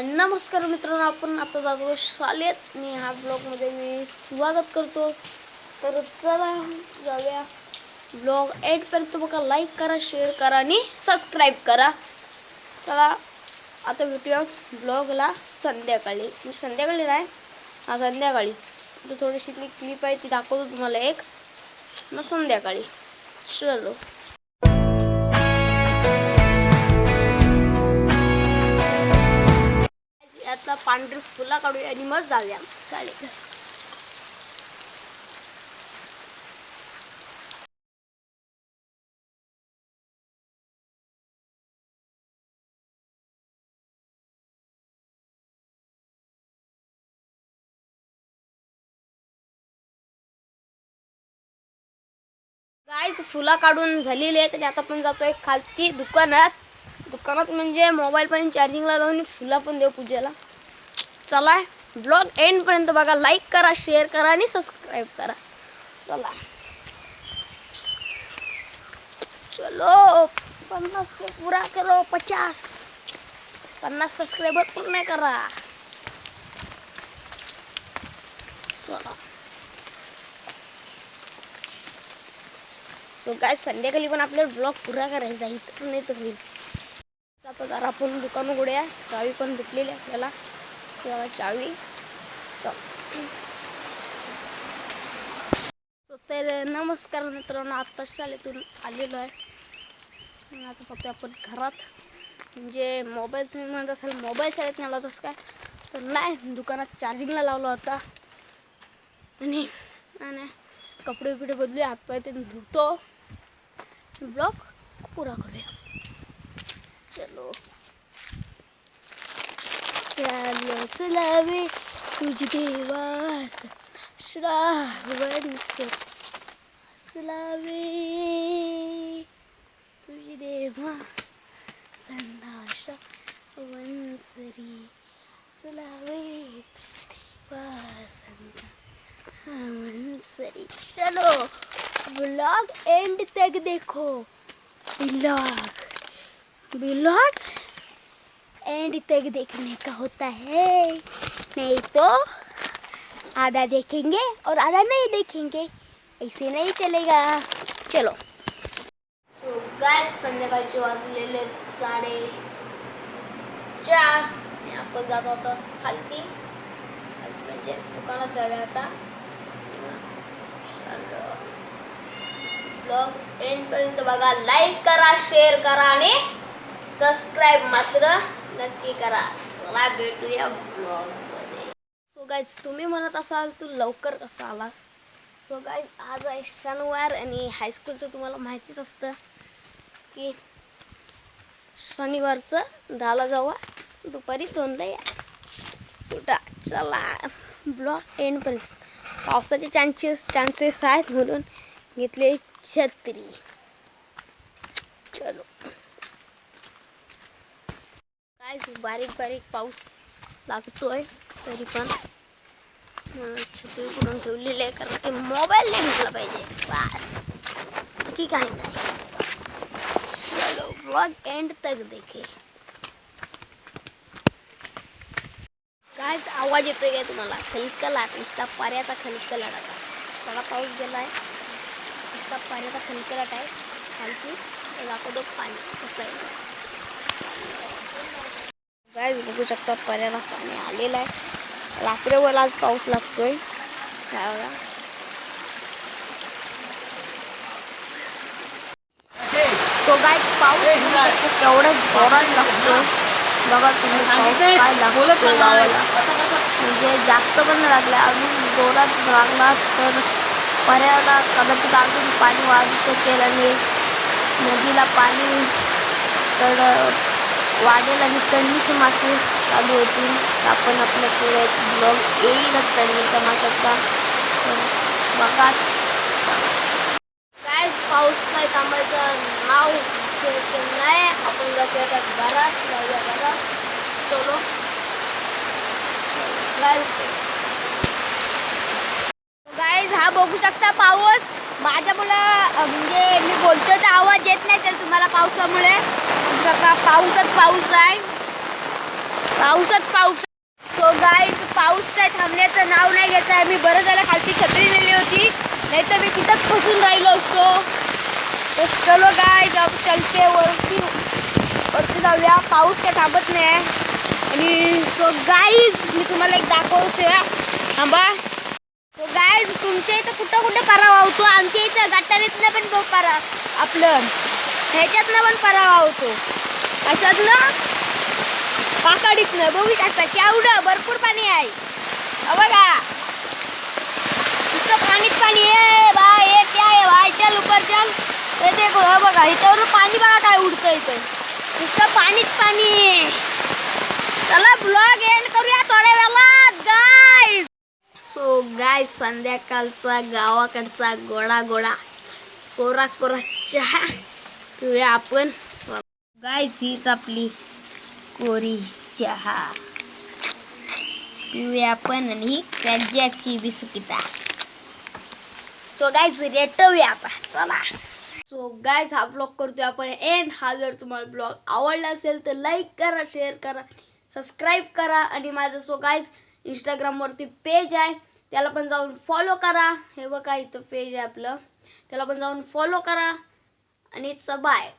नमस्कार मित्रांनो, आपण आता जातो शाळेत आणि ह्या ब्लॉगमध्ये मी स्वागत करतो. तर चला जाऊया ब्लॉग एंडपर्यंत बघा. लाईक करा, शेअर करा आणि सबस्क्राईब करा. चला आता भेटूया ब्लॉगला संध्याकाळी. संध्याकाळी नाही, हा संध्याकाळीच. तर थोडीशी क्लिप आहे ती दाखवतो तुम्हाला एक. मग संध्याकाळी चलो. आता पांढरी फुलं काढूया आणि मग जाऊया शाळेत. गाईज फुलं काढून झालेली आहेत आणि आता पण जातोय खालती दुकानात म्हणजे मोबाईल पण चार्जिंगला लावून फुलं पण देऊ पूजेला. चला ब्लॉग एंडपर्यंत बघा. लाईक करा, शेअर करा आणि सबस्क्राईब करा. चला चलो 50 के पूरा करो. 50 सबस्क्राइबर पूर्ण करा. चला सो गाइस, संध्याकाळी पण आपल्याला ब्लॉग पुरा करायचा आहे, तर नाही तर होईल. आता जरा आपण दुकान उघडूया. चावी पण भेटलेली आपल्याला. तेव्हा चावी. चल सो तर नमस्कार मित्रांनो, आता शाळेतून आलेलो आहे. आता फक्त आपण घरात म्हणजे मोबाईल, तुम्ही म्हणत असाल मोबाईल शाळेत नेला तसं काय, तर नाही, दुकानात चार्जिंगला लावला होता. आणि कपडे बिपडे बदलूया, हातपाय ते धुतो, ब्लॉग पुरा करूया. चलो चालो सलावे तुझ देवास श्रावण सलावे तुझ देवा संधा श्रावण सरी सलावे देवा संधा सरी. चलो ब्लॉग एंड तक देखो. ब्लॉग एंड तक देखने का होता है, नहीं तो आधा देखेंगे और आधा नहीं देखेंगे, ऐसे नहीं चलेगा. चलो सो गाइस, संध्याकाळचे वाजलेले 4:30. आपण जात होतो खालती म्हणजे दुकानात जाऊया आता. ब्लॉग एंड पर्यंत बघा. लाईक करा, शेअर करा आणि सबस्क्राईब मात्र नक्की करा. चला भेटूया ब्लॉग मध्ये. सो गाईज, तुम्ही म्हणत असाल तू लवकर कसा आलास. सो गाईज, आज आहे शनिवार आणि हायस्कूलचं तुम्हाला माहितीच असतं की शनिवारचं 10ला जावा, दुपारी 2ला या. सुटा चला ब्लॉग एंड पर्यंत. पावसाचे चान्सेस आहेत म्हणून घेतले छत्री. चलो गाईज, बारीक पाऊस लागतोय तरी पण छत्री करून ठेवलेली आहे, कारण की मोबाईल नाही भेटला पाहिजे बस, बाकी काही नाही. चलो ब्लॉग एंड तक देखे. गाईज, आवाज येतोय काय तुम्हाला? खलकलाट, नुसता पाऱ्याचा खलकलाट. आता थोडा पाऊस गेलाय, नुसता पाण्याचा खलकलाट आहे खालती. दाखवतो पाणी कसं आहे. गाईज बघू शकता, पाण्याला पाणी आलेलं आहे. रात्रीवर आज पाऊस लागतोय. बघा तो गाईज, पाऊस केवढा जोरात लागतोय बघा तुम्ही. पाऊस काय लागतोय गावाला, म्हणजे जास्त पण नाही लागला, अजून जोरात लागला तर पर्याला कदाचित अजून पाणी वाढू शकेल आणि नदीला पाणी तर वाढेल आणि चढणीचे मासे चालू होतील. आपण आपल्याकडे ब्लॉग येईलच चढणीच्या माशाचा, बघा. काय पाऊस नाही थांबायचं नाव नाही. आपण जातो आता घरात, जाऊया घरात. चलो गाईज, हा बघू शकता पाऊस. माझ्या मुलं म्हणजे मी बोलतोय तर आवाज येत नाही तर तुम्हाला पावसामुळे. पाऊसच पाऊस आहे. पाऊसच पाऊस. सो गाईज पाऊस काय थांबण्याचं नाव नाही घेत आहे. मी बरं झालं खालची छत्री नेली होती, नाही तर मी तिथंच फसून राहिलो असतो. तर चलो गाईज अब चलते वरती जाऊया. पाऊस काय थांबत नाही आहे. आणि सो गाईज मी तुम्हाला एक दाखवते थांबा. सो गाईज तुमच्या इथं कुठं कुठे पारा वाहतो. आमच्या इथं गटारीतनं पण पारा आपलं ह्याच्यातनं पण पारा वाहतो. अशातनं पाकाडीतनं बघू शकता केवढं भरपूर पाणी आहे. बघा नुसतं पाणीच पाणी आहे भाई. हे क्या आहे भाई, चल ऊपर चल. ते देखो बघा ह्याच्यावर पाणी बघा काय उडतं इथं. नुसतं पाणीच पाणी. चला ब्लॉग एंड करूया थोड्या वेळात गाईज. सो गाईज संध्याकाळचा गावाकडचा गोडा गोडा कोरा कोरा चहा पिऊया आपण. गाईज हीच आपली कोरी चहा पिऊया आपण. आणि ही क्रॅकजॅकची बिस्किटा. सो गाईज रेटवूया आपण चला. सो गाईज हा ब्लॉग करतोय आपण एंड. हा जर तुम्हाला ब्लॉग आवडला असेल तर लाईक करा, शेअर करा, सबस्क्राईब करा. आणि माझं सो गाईज इंस्टाग्रामवरती पेज आहे, त्याला पण जाऊन फॉलो करा. हे बघा इथं पेज आहे आपलं, त्याला पण जाऊन फॉलो करा. आणि बाय.